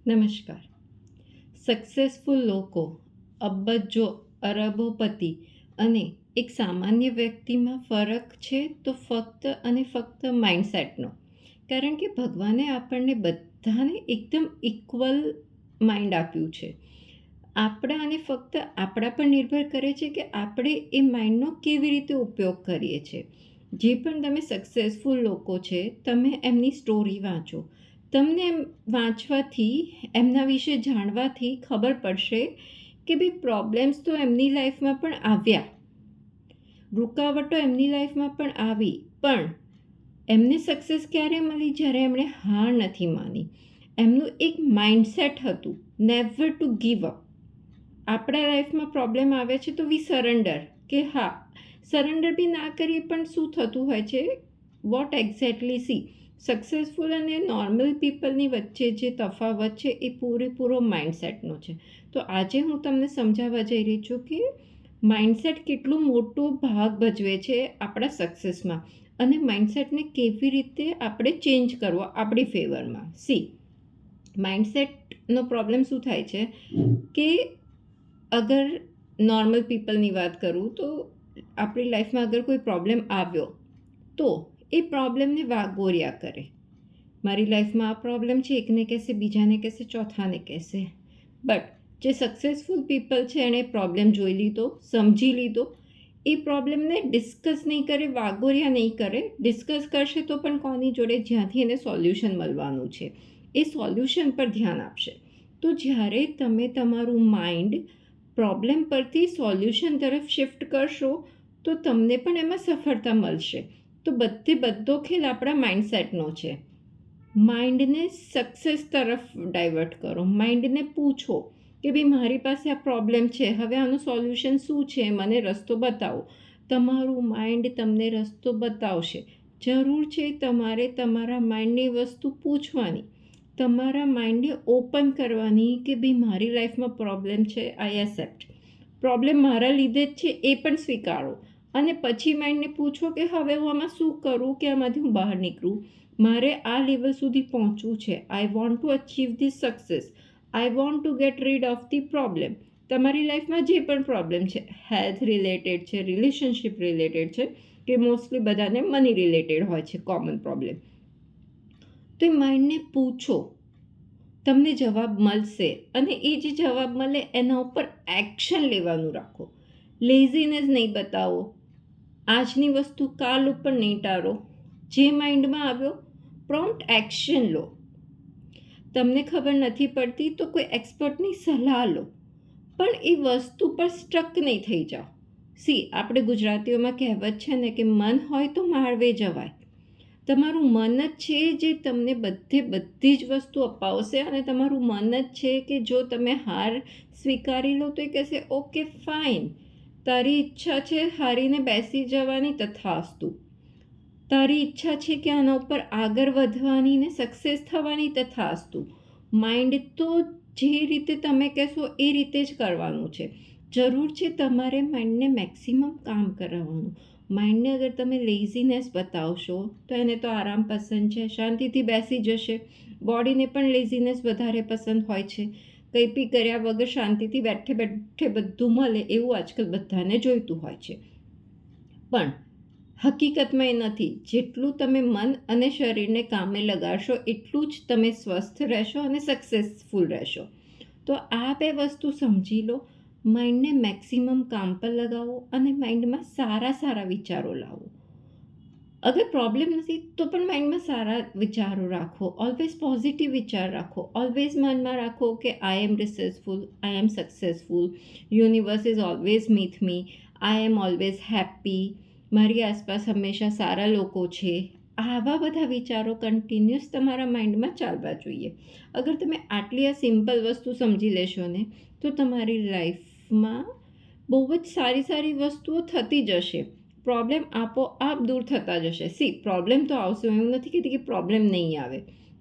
નમસ્કાર. સક્સેસફુલ લોકો, અબજો, અરબોપતિ અને એક સામાન્ય વ્યક્તિમાં ફરક છે તો ફક્ત અને ફક્ત માઇન્ડસેટનો. કારણ કે ભગવાને આપણને બધાને એકદમ ઇક્વલ માઇન્ડ આપ્યું છે. આપણા અને ફક્ત આપણા પર નિર્ભર કરે છે કે આપણે એ માઇન્ડનો કેવી રીતે ઉપયોગ કરીએ છીએ. જે પણ તમે સક્સેસફુલ લોકો છે, તમે એમની સ્ટોરી વાંચો. તમને એમ વાંચવાથી, એમના વિશે જાણવાથી ખબર પડશે કે ભાઈ પ્રોબ્લેમ્સ તો એમની લાઈફમાં પણ આવ્યા, રૂકાવટો એમની લાઈફમાં પણ આવી, પણ એમને સક્સેસ ક્યારે મળી? જ્યારે એમણે હાર નથી માની. એમનું એક માઇન્ડસેટ હતું, નેવર ટુ ગીવ અપ. આપણા લાઈફમાં પ્રોબ્લેમ આવે છે તો વી સરેન્ડર, કે હા, સરેન્ડર બી ના કરીએ પણ શું થતું હોય છે, વોટ એક્ઝેક્ટલી સી સક્સેસફુલ અને નોર્મલ પીપલની વચ્ચે જે તફાવત છે એ પૂરેપૂરો માઇન્ડસેટનો છે. તો આજે હું તમને સમજાવવા જઈ રહી છું કે માઇન્ડસેટ કેટલું મોટો ભાગ ભજવે છે આપણા સક્સેસમાં, અને માઇન્ડસેટને કેવી રીતે આપણે ચેન્જ કરવો આપણી ફેવરમાં. સી, માઇન્ડસેટનો પ્રોબ્લેમ શું થાય છે કે અગર નોર્મલ પીપલની વાત કરું તો આપણી લાઈફમાં અગર કોઈ પ્રોબ્લેમ આવ્યો તો એ પ્રોબ્લેમને વાગોર્યા કરે. મારી લાઈફમાં આ પ્રોબ્લેમ છે, એકને કહેશે, બીજાને કહેશે, ચોથાને કહેશે. બટ જે સક્સેસફુલ પીપલ છે એણે પ્રોબ્લેમ જોઈ લીધો, સમજી લીધો. એ પ્રોબ્લેમને ડિસ્કસ નહીં કરે, વાગોર્યા નહીં કરે. ડિસ્કસ કરશે તો પણ કોની જોડે? જ્યાંથી એને સોલ્યુશન મળવાનું છે એ સોલ્યુશન પર ધ્યાન આપશે. તો જ્યારે તમે તમારું માઇન્ડ પ્રોબ્લેમ પરથી સોલ્યુશન તરફ શિફ્ટ કરશો તો તમને પણ એમાં સફળતા મળશે. તો બધો ખેલ આપણા માઇન્ડસેટનો છે. માઇન્ડને સક્સેસ તરફ ડાયવર્ટ કરો. માઇન્ડને પૂછો કે ભાઈ મારી પાસે આ પ્રોબ્લેમ છે, હવે આનું સોલ્યુશન શું છે, મને રસ્તો બતાવો. તમારું માઇન્ડ તમને રસ્તો બતાવશે. જરૂર છે તમારે તમારા માઇન્ડની વસ્તુ પૂછવાની, તમારા માઇન્ડને ઓપન કરવાની કે ભાઈ મારી લાઈફમાં પ્રોબ્લેમ છે, આઈ એક્સેપ્ટ. પ્રોબ્લેમ મારા લીધે જ છે એ પણ સ્વીકારો. અને પછી માઇન્ડને પૂછો કે હવે હું આમાં શું કરું કે આમાંથી હું બહાર નીકળું. મારે આ લેવલ સુધી પહોંચવું છે. I want to achieve this success. I want to gate read of the problem. તમારી લાઈફમાં જે પણ પ્રોબ્લેમ છે, હેલ્થ રિલેટેડ છે, રિલેશનશિપ રિલેટેડ છે, કે મોસ્ટલી બધાને મની રિલેટેડ હોય છે કોમન પ્રોબ્લેમ. તો એ માઇન્ડને પૂછો, તમને જવાબ મળશે. અને એ જે જવાબ મળે એના ઉપર એક્શન લેવાનું રાખો. લેઝીનેસ નહીં બતાવો. આજની વસ્તુ કાલ ઉપર નહીં ટાળો. જે માઇન્ડમાં આવ્યો પ્રોમ્પ્ટ એક્શન લો. તમને ખબર નથી પડતી તો કોઈ એક્સપર્ટની સલાહ લો, પણ એ વસ્તુ પર સ્ટક નહીં થઈ જાઓ. સી, આપણે ગુજરાતીઓમાં કહેવત છે ને કે મન હોય તો માળવે જવાય. તમારું મન જ છે જે તમને બધી જ વસ્તુ અપાવશે. અને તમારું મન જ છે કે જો તમે હાર સ્વીકારી લો તો એ કહેશે ઓકે ફાઇન, તારી ઈચ્છા છે હારીને બેસી જવાની, તથાસ્તુ. તારી ઈચ્છા છે કે આના ઉપર આગળ વધવાની ને સક્સેસ થવાની, તથાસ્તુ. માઇન્ડ તો જે રીતે તમે કહેશો એ રીતે જ કરવાનું છે. જરૂર છે તમારે માઇન્ડને મેક્સિમમ કામ કરાવવાનું. માઇન્ડને અગર તમે લેઝીનેસ બતાવશો તો એને તો આરામ પસંદ છે, શાંતિથી બેસી જશે. બોડીને પણ લેઝીનેસ વધારે પસંદ હોય છે. કંઈ બી કર્યા વગર શાંતિથી બેઠે બેઠે બધું મળે એવું આજકાલ બધાને જોઈતું હોય છે. પણ હકીકતમાં એ નથી. જેટલું તમે મન અને શરીરને કામે લગાડશો એટલું જ તમે સ્વસ્થ રહેશો અને સક્સેસફુલ રહેશો. તો આ બે વસ્તુ સમજી લો. માઇન્ડને મેક્સિમમ કામ પર લગાવો અને માઇન્ડમાં સારા વિચારો લાવો. અગર પ્રોબ્લેમ નથી તો પણ માઇન્ડમાં સારા વિચારો રાખો. ઓલવેઝ પોઝિટિવ વિચાર રાખો. ઓલવેઝ મનમાં રાખો કે I am researchful, I am successful, universe is always with me, I am always happy, મારી આસપાસ હંમેશા સારા લોકો છે. આવા બધા વિચારો કન્ટિન્યુઅસ તમારા માઇન્ડમાં ચાલવા જોઈએ. અગર તમે આટલી આ સિમ્પલ વસ્તુ સમજી લેશો ને તો તમારી લાઈફમાં બહુ જ સારી વસ્તુઓ થતી જશે. પ્રોબ્લેમ આપોઆપ દૂર થતા જશે. સી, પ્રોબ્લેમ તો આવશે, એવું નથી કહેતી કે પ્રોબ્લેમ નહીં આવે.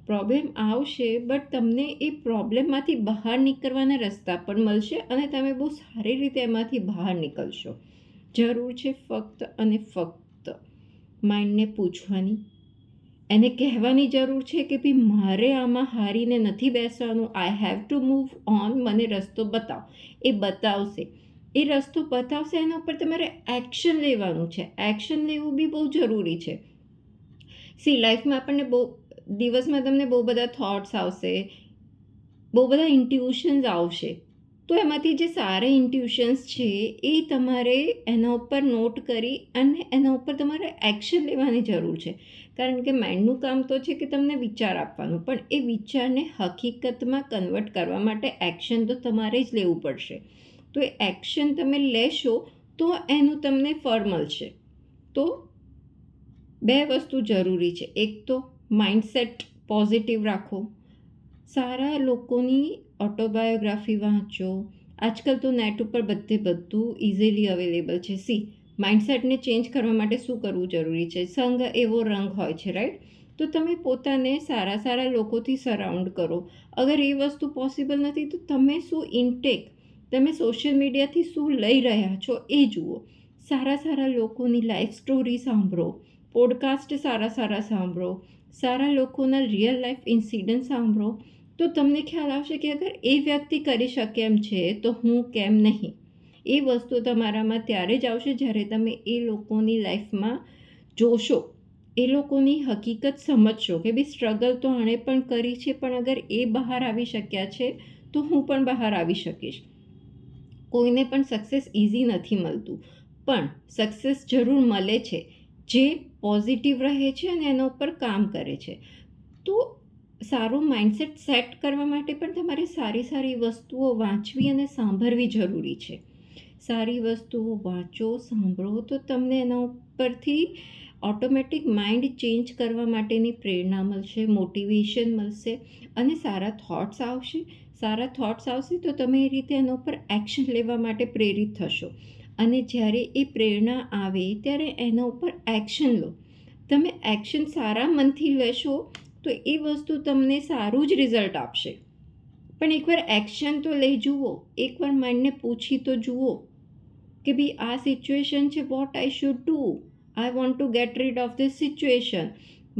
પ્રોબ્લેમ આવશે, બટ તમને એ પ્રોબ્લેમમાંથી બહાર નીકળવાના રસ્તા પણ મળશે અને તમે બહુ સારી રીતે એમાંથી બહાર નીકળશો. જરૂર છે ફક્ત અને ફક્ત માઇન્ડને પૂછવાની, એને કહેવાની જરૂર છે કે ભાઈ મારે આમાં હારીને નથી બેસવાનું, I have to move on, મને રસ્તો બતાવ. એ બતાવશે, એ રસ્તો બતાવશે, એના ઉપર તમારે એક્શન લેવાનું છે. એક્શન લેવું બી બહુ જરૂરી છે. લાઈફમાં આપણને દિવસમાં તમને બહુ બધા થોટ્સ આવશે, બહુ બધા ઇન્ટ્યુશન્સ આવશે. તો એમાંથી જે સારા ઇન્ટ્યુશન્સ છે એ તમારે એના ઉપર નોટ કરી અને એના ઉપર તમારે એક્શન લેવાની જરૂર છે. કારણ કે માઇન્ડનું કામ તો છે કે તમને વિચાર આપવાનું, પણ એ વિચારને હકીકતમાં કન્વર્ટ કરવા માટે એક્શન તો તમારે જ લેવું પડશે. તો એ એક્શન તમે લેશો તો એનું તમને ફળ મળશે. તો 2 વસ્તુ જરૂરી છે. એક તો માઇન્ડસેટ પોઝિટિવ રાખો, સારા લોકોની ઓટોબાયોગ્રાફી વાંચો. આજકાલ તો નેટ ઉપર બધું ઇઝીલી અવેલેબલ છે. માઇન્ડસેટને ચેન્જ કરવા માટે શું કરવું જરૂરી છે? સંગ એવો રંગ હોય છે, રાઈટ? તો તમે પોતાને સારા લોકોથી સરાઉન્ડ કરો. અગર એ વસ્તુ પોસિબલ નથી તો તમે શું ઇન્ટેક, તમે સોશિયલ મીડિયાથી શું લઈ રહ્યા છો એ જુઓ. સારા લોકોની લાઈફ સ્ટોરી સાંભળો, પોડકાસ્ટ સારા સાંભળો, સારા લોકોના રિયલ લાઈફ ઇન્સિડન્ટ સાંભળો. તો તમને ખ્યાલ આવશે કે અગર એ વ્યક્તિ કરી શકે એમ છે તો હું કેમ નહીં. એ વસ્તુ તમારામાં ત્યારે જ આવશે જ્યારે તમે એ લોકોની લાઈફમાં જોશો, એ લોકોની હકીકત સમજશો કે ભાઈ સ્ટ્રગલ તો આણે પણ કરી છે, પણ અગર એ બહાર આવી શક્યા છે તો હું પણ બહાર આવી શકીશ. કોઈને પણ સક્સેસ ઇઝી નથી મળતું, પણ સક્સેસ જરૂર મળે છે જે પોઝિટિવ રહે છે અને એના ઉપર કામ કરે છે. તો સારું માઇન્ડસેટ સેટ કરવા માટે પણ તમારે સારી વસ્તુઓ વાંચવી અને સાંભળવી જરૂરી છે. સારી વસ્તુઓ વાંચો, સાંભળો તો તમને એના ઉપરથી ઓટોમેટિક માઇન્ડ ચેન્જ કરવા માટેની પ્રેરણા મળશે, મોટિવેશન મળશે અને સારા થોટ્સ આવશે તો તમે એ રીતે એના ઉપર એક્શન લેવા માટે પ્રેરિત થશો. અને જ્યારે એ પ્રેરણા આવે ત્યારે એના ઉપર એક્શન લો. તમે એક્શન સારા મનથી લેશો તો એ વસ્તુ તમને સારું જ રિઝલ્ટ આપશે. પણ એકવાર એક્શન તો લઈ જુઓ, એકવાર માઇન્ડને પૂછી તો જુઓ કે ભાઈ આ સિચ્યુએશન છે, what I should do, I want to gate read of this situation.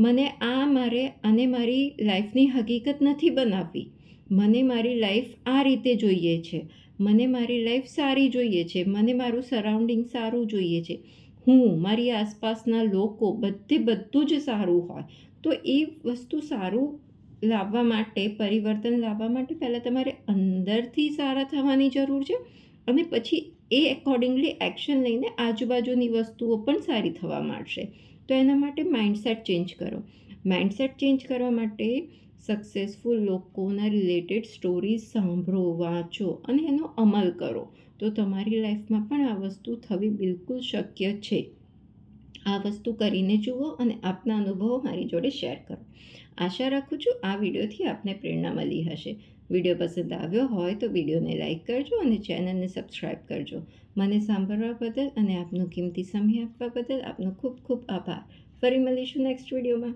મારી લાઈફની હકીકત નથી બનાવવી, મને મારી લાઈફ આ રીતે જોઈએ છે, મને મારી લાઈફ સારી જોઈએ છે, મને મારું સરાઉન્ડિંગ સારું જોઈએ છે, મારી આસપાસના લોકો બધું જ સારું હોય. તો એ વસ્તુ સારું લાવવા માટે, પરિવર્તન લાવવા માટે પહેલાં તમારે અંદરથી સારા થવાની જરૂર છે અને પછી એ એકોર્ડિંગલી એક્શન લઈને આજુબાજુની વસ્તુઓ પણ સારી થવા માંડશે. તો એના માટે માઇન્ડસેટ ચેન્જ કરો. માઇન્ડસેટ ચેન્જ કરવા માટે સક્સેસફુલ લોકોના રિલેટેડ સ્ટોરીઝ સાંભળો, વાંચો અને એનો અમલ કરો. તો તમારી લાઈફમાં પણ આ વસ્તુ થવી બિલકુલ શક્ય છે. આ વસ્તુ કરીને જુઓ અને આપના અનુભવો મારી જોડે શેર કરો. આશા રાખું છું આ વિડીયોથી આપને પ્રેરણા મળી હશે. વિડીયો પસંદ આવ્યો હોય તો વિડીયોને લાઇક કરજો અને ચેનલને સબસ્ક્રાઈબ કરજો. મને સાંભળવા બદલ અને આપનો કિંમતી સમય આપવા બદલ આપનો ખૂબ આભાર. ફરી મળીશું નેક્સ્ટ વિડીયોમાં.